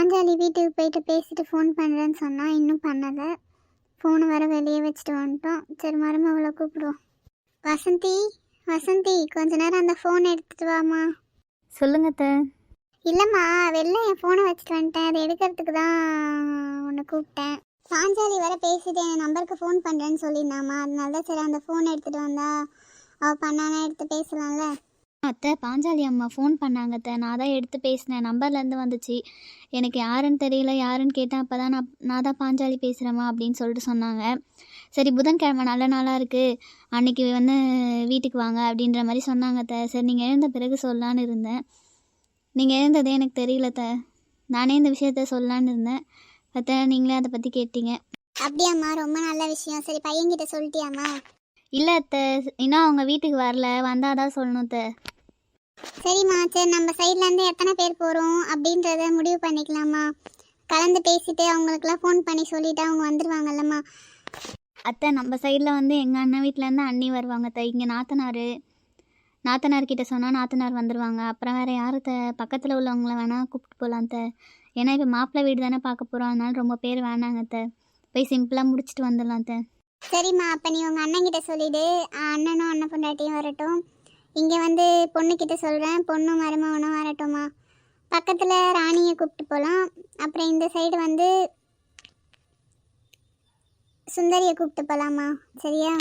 பாஞ்சாலி வீட்டுக்கு போயிட்டு பேசிட்டு ஃபோன் பண்ணுறேன்னு சொன்னால் இன்னும் பண்ணலை. ஃபோனை வர வெளியே வச்சுட்டு வந்துட்டோம். சரி மருமகளை கூப்பிடுவோம். வசந்தி வசந்தி, கொஞ்ச நேரம் அந்த ஃபோன் எடுத்துகிட்டு வாமா. சொல்லுங்க அத்தை. இல்லைம்மா, வெளில என் ஃபோனை வச்சுட்டு வந்துட்டேன். அதை எடுக்கிறதுக்கு தான் உன்னை கூப்பிட்டேன். பாஞ்சாலி வர பேசிட்டு என் நம்பருக்கு ஃபோன் பண்ணுறேன்னு சொல்லியிருந்தாம்மா. அதனால தான் சரி அந்த ஃபோன் எடுத்துகிட்டு வந்தா அவள் பண்ணானா எடுத்து பேசலாம்ல. அத்தை, பாஞ்சாலி அம்மா ஃபோன் பண்ணாங்க அத்தை. நான் தான் எடுத்து பேசினேன். நம்பர்லேருந்து வந்துச்சு. எனக்கு யாருன்னு தெரியல, யாருன்னு கேட்டேன். அப்போ தான் நான் தான் பாஞ்சாலி பேசுகிறேம்மா அப்படின்னு சொல்லிட்டு சொன்னாங்க. சரி புதன்கிழமை நல்ல நாளாக இருக்குது, அன்றைக்கி வந்து வீட்டுக்கு வாங்க அப்படின்ற மாதிரி சொன்னாங்க அத்தை. சரி நீங்கள் எழுந்த பிறகு சொல்லலான்னு இருந்தேன். நீங்கள் எழுந்ததே எனக்கு தெரியல அத்தை. நானே இந்த விஷயத்த சொல்லலான்னு இருந்தேன். அத்தை நீங்களே அதை பற்றி கேட்டீங்க. அப்படியாம்மா, ரொம்ப நல்ல விஷயம். சரி பையன்கிட்ட சொல்லிட்டியாம்மா? இல்லை அத்தை, இன்னும் அவங்க வீட்டுக்கு வரல, வந்தால் தான் சொல்லணும் அத்தை. சரிம்மா, சரி நம்ம சைட்லேருந்து எத்தனை பேர் போகிறோம் அப்படின்றத முடிவு பண்ணிக்கலாமா? கலந்து பேசிட்டு அவங்களுக்குலாம் ஃபோன் பண்ணி சொல்லிவிட்டு அவங்க வந்துடுவாங்கல்லம்மா. அத்தை, நம்ம சைடில் வந்து எங்கள் அண்ணன் வீட்டிலேருந்து அண்ணி வருவாங்க அத்தை. இங்கே நாத்தனார்கிட்ட சொன்னால் நாத்தனார் வந்துடுவாங்க. அப்புறம் வேறு யார் அத்தை, பக்கத்தில் உள்ளவங்கள வேணால் கூப்பிட்டு போகலாம் அத்தை. ஏன்னா இப்போ மாப்பிள்ளை வீடு தானே பார்க்க போகிறோம், அதனால ரொம்ப பேர் வேணாங்க அத்தை. போய் சிம்பிளாக முடிச்சுட்டு வந்துடலாம் அத்தை. சரிம்மா, அப்போ நீ உங்கள் அண்ணன்கிட்ட சொல்லிவிடு. அண்ணனும் அண்ணன் பொண்டாட்டியும் வரட்டும். இங்கே வந்து பொண்ணுக்கிட்ட சொல்கிறேன், பொண்ணும் மருமகனும் வரட்டும்மா. பக்கத்தில் ராணியை கூப்பிட்டு போகலாம். அப்புறம் இந்த சைடு வந்து சுந்தரியை கூப்பிட்டு போகலாமா? சரியா?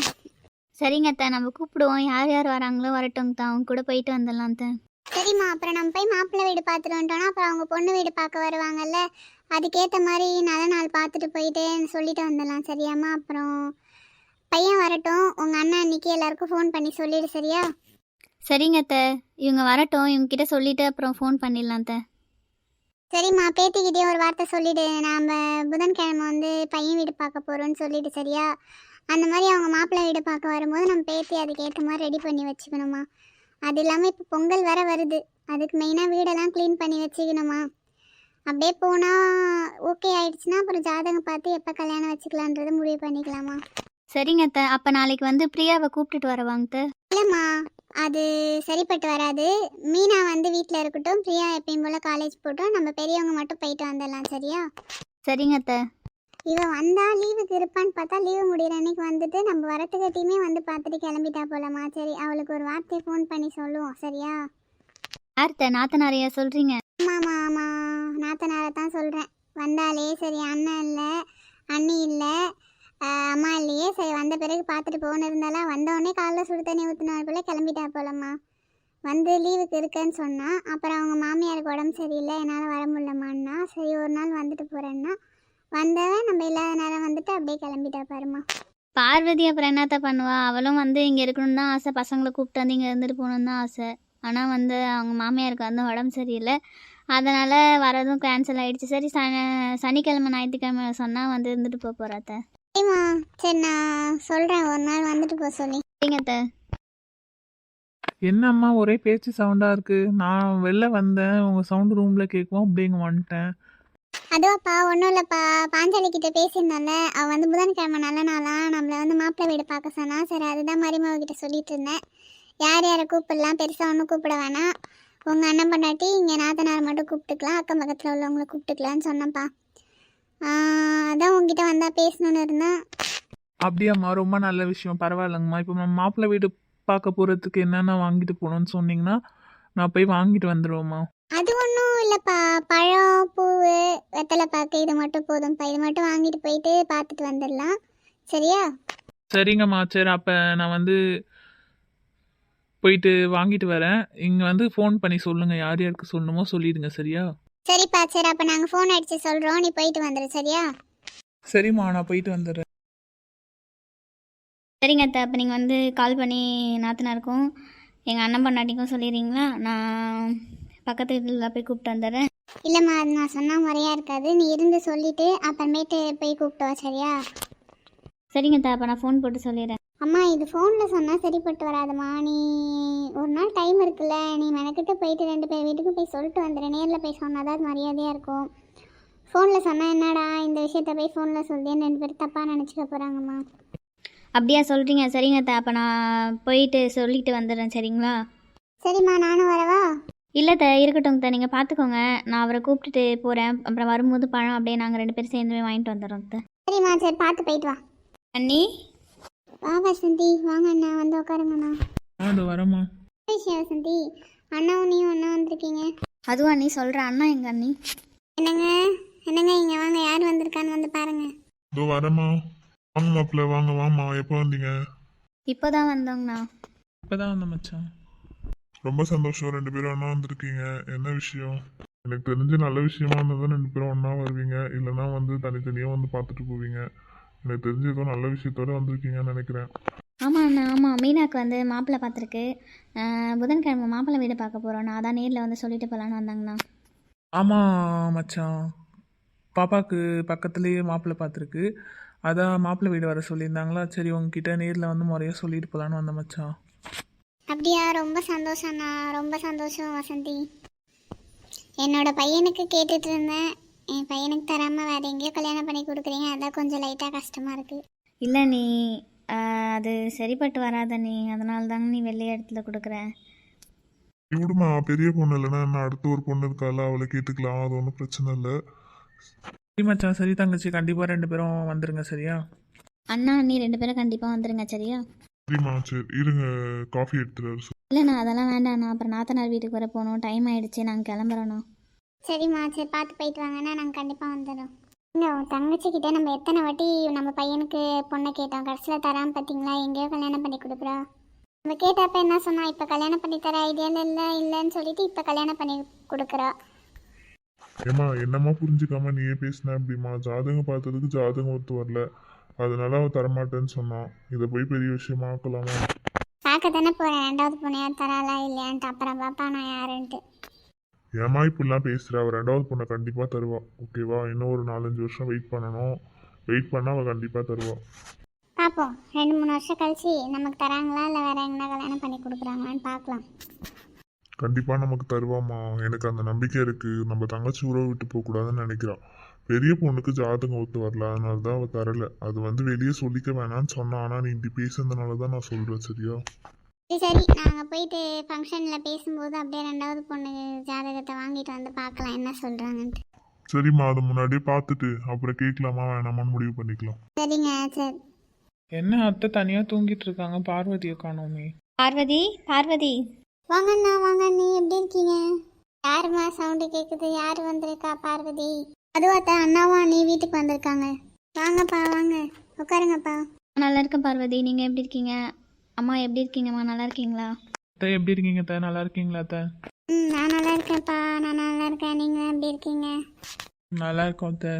சரிங்க அத்தை, நம்ம கூப்பிடுவோம். யார் யார் வராங்களோ வரட்டும் தான், அவங்க கூட போயிட்டு வந்துடலாம் அத்தை. சரிம்மா, அப்புறம் நம்ம போய் மாப்பிள்ளை வீடு பார்த்துட்டு வந்துட்டோன்னா அப்புறம் அவங்க பொண்ணு வீடு பார்க்க வருவாங்கல்ல, அதுக்கேற்ற மாதிரி நல்ல நாள் பார்த்துட்டு போயிட்டு சொல்லிட்டு வந்துடலாம். சரியாம்மா? அப்புறம் பையன் வரட்டும், உங்கள் அண்ணன் அன்றைக்கி எல்லாருக்கும் ஃபோன் பண்ணி சொல்லிடு. சரியா? சரிங்க அத்தை, இவங்க வரட்டும், இவங்ககிட்ட சொல்லிவிட்டு அப்புறம் ஃபோன் பண்ணிடலாம் அத்தை. சரிம்மா, பேத்திக்கிட்டே ஒரு வார்த்தை சொல்லிவிடு. நாம் புதன்கிழமை வந்து பையன் வீடு பார்க்க போகிறோன்னு சொல்லிவிடு. சரியா? அந்த மாதிரி அவங்க மாப்பிள்ளை வீடு பார்க்க வரும்போது நம்ம பேத்தி அதுக்கேற்ற மாதிரி ரெடி பண்ணி வச்சுக்கணுமா. அது இல்லாமல் இப்போ பொங்கல் வேறு வருது, அதுக்கு மெயினாக வீடெல்லாம் க்ளீன் பண்ணி வச்சுக்கணுமா. அப்படியே போனால் ஓகே ஆயிடுச்சுன்னா அப்புறம் ஜாதகம் பார்த்து எப்போ கல்யாணம் வச்சுக்கலான்றதை முடிவு பண்ணிக்கலாமா. சரிங்க அத்தை, அப்போ நாளைக்கு வந்து பிரியாவை கூப்பிட்டுட்டு வரவாங்க அத்தை. இல்லைம்மா, அது சரிப்பட்டு வராது. மீனா வந்து வீட்டில் இருக்கட்டும், பிரியா எப்பயும் போல் காலேஜ் போட்டோம், நம்ம பெரியவங்க மட்டும் போயிட்டு வந்துடலாம். சரியா? சரிங்க அத்தை. இவன் வந்தா லீவுக்கு இருப்பான்னு பார்த்தா லீவு முடிகிற அன்னைக்கு வந்துட்டு நம்ம வரட்டுக்கட்டியுமே வந்து பார்த்துட்டு கிளம்பிட்டா போலம்மா. சரி, அவளுக்கு ஒரு வார்த்தை ஃபோன் பண்ணி சொல்லுவோம். சரியா? யார்த்த, நாத்தனாரையா சொல்கிறீங்க? ஆமாம்மா ஆமாம், நாத்தனாரை தான் சொல்கிறேன். வந்தாலே சரி, அண்ணன் இல்லை, அண்ணி இல்லை, அம்மா இல்லையே, சரி வந்த பிறகு பார்த்துட்டு போகணும். இருந்தாலும் வந்தோடனே காலைல சுடு தண்ணி ஊற்றினார் போல கிளம்பிட்டா போலம்மா. வந்து லீவுக்கு இருக்குன்னு சொன்னால் அப்புறம் அவங்க மாமியாருக்கு உடம்பு சரியில்லை, என்னால் வர முடியலம்மான்னா, சரி ஒரு நாள் வந்துட்டு போகிறேன்னா வந்தவன் நம்ம இல்லாத நேரம் வந்துட்டு அப்படியே கிளம்பிட்டா பாருமா. பார்வதி அப்புறம் என்னத்த பண்ணுவா? அவளும் வந்து இங்கே இருக்கணும்னு தான் ஆசை, பசங்களை கூப்பிட்டு வந்து இங்கே இருந்துட்டு போகணுன்னு தான் ஆசை. ஆனால் வந்து அவங்க மாமியாருக்கு வந்து உடம்பு சரியில்லை, அதனால் வரதும் கேன்சல் ஆகிடுச்சு. சரி சனிக்கிழமை ஞாயிற்றுக்கிழமை சொன்னால் வந்து இருந்துட்டு போக போகிறாத்த. சரிம்மா, சரி நான் சொல்கிறேன், ஒரு நாள் வந்துட்டு போக சொல்லி. சரிங்க அத்தை. என்னம்மா ஒரே பேச்சு சவுண்டாக இருக்குது? நான் வெளில வந்தேன், உங்கள் சவுண்டு ரூமில் கேட்கும், அப்படிங்க வந்துட்டேன். அதுவாப்பா, ஒன்றும் இல்லைப்பா, பாஞ்சாலி கிட்ட பேசியிருந்தால, அவள் வந்து புதன்கிழமை நல்ல நாளாக நம்மளை வந்து மாப்பிள்ளை வீடு பார்க்க சொன்னா. சரி அதுதான் மருமக கிட்ட சொல்லிட்டு இருந்தேன். யார் யாரை கூப்பிடலாம், பெருசாக ஒன்றும் கூப்பிட வேணாம், உங்கள் அண்ணன் பண்ணாட்டி இங்கே நாத்தனார் மட்டும் கூப்பிட்டுக்கலாம், அக்கம் பக்கத்தில் உள்ளவங்களை கூப்பிட்டுக்கலான்னு சொன்னப்பா. அதான் உங்ககிட்ட வந்தால் பேசணுன்னு இருந்தேன். அப்படியாம்மா, ரொம்ப நல்ல விஷயம், பரவாயில்லைங்கம்மா. இப்போ நம்ம மாப்பிள்ளை வீடு பார்க்க போகிறதுக்கு என்னென்ன வாங்கிட்டு போகணுன்னு சொன்னீங்கன்னா நான் போய் வாங்கிட்டு வந்துடுவோம்மா. அது ஒன்றும் இல்லைப்பா, பழம், பூ, வெத்தலை பாக்கு இது மட்டும் போதும்ப்பா. இது மட்டும் வாங்கிட்டு போயிட்டு பார்த்துட்டு வந்துடலாம். சரியா? சரிங்கம்மா, சரி அப்போ நான் வந்து போயிட்டு வாங்கிட்டு வரேன். இங்கே வந்து ஃபோன் பண்ணி சொல்லுங்கள், யார் யாருக்கு சொல்லணுமோ சொல்லிடுங்க. சரியா? சரிப்பா, சரி அப்போ நாங்கள் ஃபோன் அடித்து சொல்கிறோம், நீ போயிட்டு வந்துடு. சரியா? சரிம்மா, நான் போயிட்டு வந்துடுறேன். சரிங்க அத்தை, அப்போ நீங்கள் வந்து கால் பண்ணி நாத்தனாருக்கும் எங்கள் அண்ணன் பொண்டாட்டிக்கும் சொல்லிடுறீங்களா? நான் பக்கத்து வீட்டில் போய் கூப்பிட்டு வந்துடுறேன். இல்லைம்மா, அது நான் சொன்னால் முறையாக இருக்காது, நீ இருந்து சொல்லிவிட்டு அப்புறமேட்டு போய் கூப்பிட்டு வா. சரியா? சரிங்க அத்தை, அப்போ நான் ஃபோன் போட்டு சொல்லிடுறேன். அம்மா, இது ஃபோனில் சொன்னால் சரிப்பட்டு வராதுமா. நீ ஒரு நாள் டைம் இருக்குல்ல, நீ மெனக்கிட்டு போயிட்டு 2 பேர் வீட்டுக்கு போய் சொல்லிட்டு வந்துடு. நேரில் போய் சொன்னால் தான் அது மரியாதையாக இருக்கும். ஃபோனில் சொன்னால் என்னடா இந்த விஷயத்த போய் ஃபோனில் சொல்லியேன்னு 2 பேர் தப்பாக நினச்சிக்க போகிறாங்கம்மா. அப்படியா சொல்கிறீங்க? சரிங்க அத்தை, அப்போ நான் போயிட்டு சொல்லிட்டு வந்துடுறேன். சரிங்களா? சரிம்மா, நானும் வரவா? இல்லை இருக்கட்டும் நீங்கள் பார்த்துக்கோங்க. நான் அவரை கூப்பிட்டுட்டு போகிறேன். அப்புறம் வரும்போது பழம் அப்படியே நாங்கள் 2 பேரும் சேர்ந்து போய் வாங்கிட்டு வந்துடுறோம் சரிம்மா சரி பார்த்து போயிட்டு வா. அண்ணி. வா வசந்தி வாங்க அண்ணா வந்து உட்காருங்கண்ணா. அது வரமா? என்ன விஷயம் வசந்தி? அண்ணாவும் நீயும் அண்ணா வந்திருக்கீங்க. அதுவும் அண்ணி சொல்கிறேன். அண்ணா எங்க அண்ணி? என்னங்க என்னங்க இங்கே வாங்க, யார் வந்திருக்கான்னு வந்து பாருங்க. இதோ வரேம்மா. வாங்க மாப்பிள்ள, வாங்க வாம்மா. எப்போ வந்தீங்க? இப்போ தான் வந்தோங்கண்ணா. இப்பதான் வந்த மச்சான். ரொம்ப சந்தோஷம், 2 பேரும் ஒன்றா வந்திருக்கீங்க. என்ன விஷயம்? எனக்கு தெரிஞ்சு நல்ல விஷயமா இருந்தால் தான் 2 பேரும் ஒன்றா வருவீங்க, இல்லைன்னா வந்து தனித்தனியாக வந்து பார்த்துட்டு போவீங்க. எனக்கு தெரிஞ்சு ஏதோ நல்ல விஷயத்தோட வந்திருக்கீங்கன்னு நினைக்கிறேன். ஆமாம் அண்ணா, ஆமாம். மீனாக்கு வந்து மாப்பிள்ளை பார்த்துருக்கு. புதன்கிழமை மாப்பிள்ளை வீடு பார்க்க போகிறோம். நான் அதான் நேரில் வந்து சொல்லிட்டு போகலான்னு வந்தாங்கண்ணா. ஆமாம் மச்சான், பாப்பாவுக்கு பக்கத்துலேயே மாப்பிள்ளை பார்த்துருக்கு. அதான் மாப்பிள்ளை வீடு வர சொல்லியிருந்தாங்களா, சரி உங்ககிட்ட நேரில் வந்து முறையாக சொல்லிட்டு போகலான்னு வந்த மச்சான். அப்படியா? ரொம்ப சந்தோஷம்ண்ணா, ரொம்ப சந்தோஷம் வசந்தி. என்னோட பையனுக்கு கேட்டுட்டு இருந்தேன், என் பையனுக்கு தராமல் வேறு எங்கேயோ கல்யாணம் பண்ணி கொடுக்குறீங்க, அதான் கொஞ்சம் லைட்டாக கஷ்டமாக இருக்குது. இல்லை நீ அது சரிப்பட்டு வராத நீ, அதனால தாங்க நீ வெள்ளை இடத்துல கொடுக்குறேன். நீ விடுமா, பெரிய பொண்ணு இல்லைன்னா என்ன, அடுத்து ஒரு பொண்ணு இருக்கால, அவளை கேட்டுக்கலாம், அது ஒன்றும் பிரச்சனை இல்லை. சரி மச்சான், சரி தங்கச்சி, கண்டிப்பாக 2 பேரும் வந்துருங்க சரியா? அண்ணா அண்ணி 2 பேரும் கண்டிப்பாக வந்துடுங்க சரியா? சரிம்மா சரி, இருங்க காஃபி எடுத்துட்டு வர சொல்லு. இல்லைண்ணா அதெல்லாம் வேண்டாண்ணா, அப்புறம் நாத்தனார் வீட்டுக்கு வர போகணும், டைம் ஆகிடுச்சு, நாங்கள் கிளம்புறோண்ணா. சரிம்மா சரி பார்த்து போயிட்டு வாங்கன்னா நாங்கள் கண்டிப்பாக வந்துடுறோம். இன்னும் தங்கச்சிக்கிட்ட நம்ம எத்தனை வாட்டி நம்ம பையனுக்கு பொண்ணை கேட்டோம், கடைசியில் தராமல் பார்த்தீங்களா, எங்கேயோ கல்யாணம் பண்ணி கொடுக்குறா. நம்ம கேட்டப்ப என்ன சொன்னா, இப்போ கல்யாணம் பண்ணி தர ஐடியாவில் இல்லைன்னு சொல்லிட்டு இப்போ கல்யாணம் பண்ணி கொடுக்குறா. ஏம்மா என்னம்மா புரிஞ்சுக்காம நீயே பேசின அப்படிமா? ஜாதகம் பார்த்ததுக்கு ஜாதகம் ஒத்து வரல, அதனால அவன் தரமாட்டேன்னு சொன்னான். இதை போய் பெரிய விஷயமா ஆக்கலாமா? பார்க்க தானே போகிறேன், 2வது பொண்ணு யார் தராளா இல்லையான்ட்டு, அப்புறம் பாப்பா நான் யாருன்ட்டு. ஏம்மா இப்படிலாம் பேசுகிற? அவள் 2வது பொண்ணை கண்டிப்பாக தருவா, ஓகேவா? இன்னும் ஒரு 4-5 வருஷம் வெயிட் பண்ணணும், வெயிட் பண்ணால் அவள் கண்டிப்பாக தருவா. பார்ப்போம், 2-3 வருஷம் கழிச்சு நமக்கு தராங்களா இல்லை வேற எங்கன்னா கல்யாணம் பண்ணி கொடுக்குறாங்களான்னு பார்க்கலாம். கண்டிப்பாக நமக்கு தருவாம்மா, எனக்கு அந்த நம்பிக்கை இருக்குது. நம்ம தங்கச்சி உறவு விட்டு போகக்கூடாதுன்னு நினைக்கிறான். பெரிய பொண்ணுக்கு ஜாதகம் ஒத்து வரல, அதனால தான் அவள் தரலை. அது வந்து வெளியே சொல்லிக்க வேணான்னு சொன்னான், ஆனால் நீ இப்படி பேசுனதுனால தான் நான் சொல்கிறேன், சரியா? சரி நாங்கள் போயிட்டு ஃபங்க்ஷனில் பேசும்போது அப்படியே 2வது பொண்ணு ஜாதகத்தை வாங்கிட்டு வந்து பார்க்கலாம் என்ன சொல்கிறாங்கன்ட்டு. சரிம்மா, அது முன்னாடியே பார்த்துட்டு அப்புறம் கேட்கலாமா வேணாமான்னு முடிவு பண்ணிக்கலாம். சரிங்க சரி. என்ன அத்தை தனியாக தூங்கிட்டு இருக்காங்க, பார்வதியை காணோமே? பார்வதி, பார்வதி. வாங்கண்ணா வாங்க, நீ எப்படி இருக்கீங்க? யாருமா சவுண்டு கேட்குது, யார் வந்திருக்கா? பார்வதி. அதுவாத்தா அண்ணாவா நீ வீட்டுக்கு வந்திருக்காங்க. வாங்கப்பா வாங்க உட்காருங்கப்பா. நல்லா இருக்கேன் பார்வதி, நீங்கள் எப்படி இருக்கீங்க? அம்மா எப்படி இருக்கீங்கம்மா, நல்லா இருக்கீங்களா? அத்தை எப்படி இருக்கீங்க அத்தை, நல்லா இருக்கீங்களா அத்தை? நான் நல்லா இருக்கேன்ப்பா, நான் நல்லா இருக்கேன். நீங்கள் எப்படி இருக்கீங்க? நல்லா இருக்கோம் அத்தை.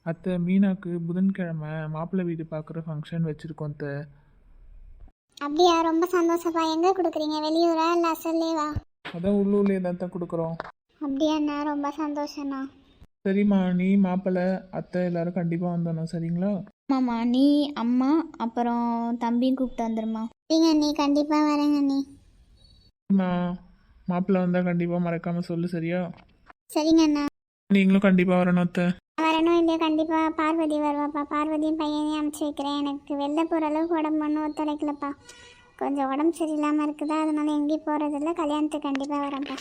அத்தை மீனாக்கு புதன்கிழமை மாப்பிள்ளை வீடு பார்க்குற ஃபங்க்ஷன் வச்சுருக்கோம் அத்தை. அப்படியா? ரொம்ப சந்தோஷப்பா. எங்கே கொடுக்குறீங்க, வெளியூரா இல்லை அசல்லேவா? அதான் உள்ளூர்லேயே தான் கொடுக்குறோம். அப்படியாண்ணா, ரொம்ப சந்தோஷண்ணா. சரிம்மா, நீ மாப்பிள்ளை அத்தை எல்லாரும் கண்டிப்பாக வந்துடணும் சரிங்களா? ஆமாம்மா, நீ அம்மா அப்புறம் தம்பியும் கூப்பிட்டு வந்துடுமா. சரிங்க நீ, கண்டிப்பாக வரேங்க நீ. சரிம்மா, மாப்பிள்ளை வந்தால் கண்டிப்பாக மறக்காமல் சொல்லு சரியா? சரிங்கண்ணா. நீங்களும் கண்டிப்பாக வரணும் அத்தை. வரணும் இல்லையா? கண்டிப்பாக பார்வதி வருவாப்பா. பார்வதியும் பையனையும் அனுப்பிச்சி வைக்கிறேன். எனக்கு வெளில போகிற அளவுக்கு உடம்பு ஒன்றும் ஒத்துழைக்கலப்பா, கொஞ்சம் உடம்பு சரியில்லாமல் இருக்குதா, அதனால எங்கேயும் போகிறதில்ல. கல்யாணத்துக்கு கண்டிப்பாக வரேன்ப்பா.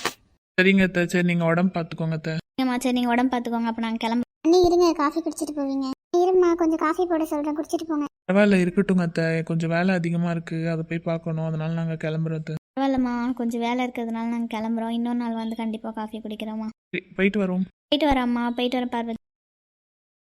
சரிங்க அத்தை, சரி நீங்கள் உடம்பு பார்த்துக்கோங்க அத்தை. ஏம்மா சரி, நீங்கள் உடம்பு பார்த்துக்கோங்க, அப்போ நாங்கள் கிளம்ப. அண்ணி இருங்க, காஃபி குடிச்சிட்டு போவீங்க. இருமா, கொஞ்சம் காஃபி போட சொல்கிறேன், குடிச்சிட்டு போங்க. பரவாயில்ல இருக்கட்டுங்க அத்தை, கொஞ்சம் வேலை அதிகமாக இருக்குது, அதை போய் பார்க்கணும், அதனால நாங்கள் கிளம்புறோம் அத்தை. பரவாயில்லம்மா, கொஞ்சம் வேலை இருக்கிறதுனால நாங்கள் கிளம்புறோம். இன்னொரு நாள் வந்து கண்டிப்பாக காஃபி குடிக்கிறோம்மா. சரி, போயிட்டு வரோம். போயிட்டு வரேம்மா, போயிட்டு வரேன் பார்வதி.